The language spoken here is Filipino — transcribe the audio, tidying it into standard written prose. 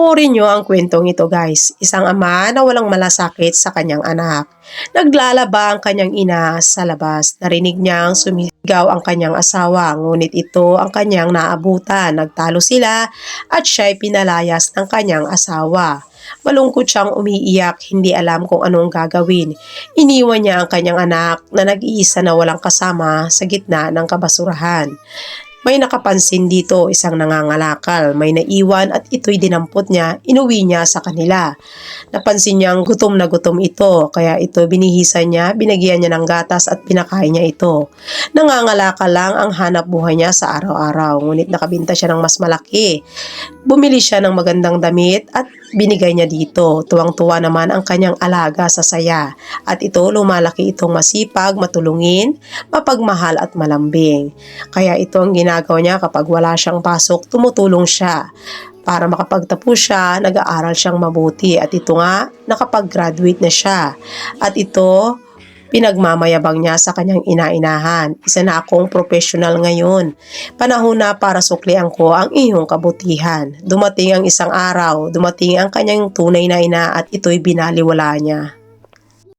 Panoorin niyo ang kwentong ito guys. Isang ama na walang malasakit sa kanyang anak. Naglalaba ang kanyang ina sa labas. Narinig niyang sumigaw ang kanyang asawa, ngunit ito ang kanyang naabutan. Nagtalo sila at siya'y pinalayas ng kanyang asawa. Malungkot siyang umiiyak, hindi alam kung anong gagawin. Iniwan niya ang kanyang anak na nag-iisa na walang kasama sa gitna ng kabasurahan. May nakapansin dito, isang nangangalakal, may naiwan at ito'y dinampot niya, inuwi niya sa kanila. Napansin niyang gutom na gutom ito, kaya ito binihisan niya, binagyan niya ng gatas at pinakain niya ito. Nangangalakal lang ang hanap buhay niya sa araw-araw, ngunit nakabinta siya ng mas malaki. Bumili siya ng magandang damit at binigay niya dito. Tuwang-tuwa naman ang kanyang alaga sa saya. At ito, lumalaki itong masipag, matulungin, mapagmahal at malambing. Kaya ito ang ginagawa niya kapag wala siyang pasok, tumutulong siya. Para makapagtapos siya, nag-aaral siyang mabuti. At ito nga, nakapag-graduate na siya. At ito, pinagmamayabang niya sa kanyang ina-inahan. Isa na akong professional ngayon. Panahon na para suklian ko ang iyong kabutihan. Dumating ang isang araw, dumating ang kanyang tunay na ina at ito'y binaliwala niya.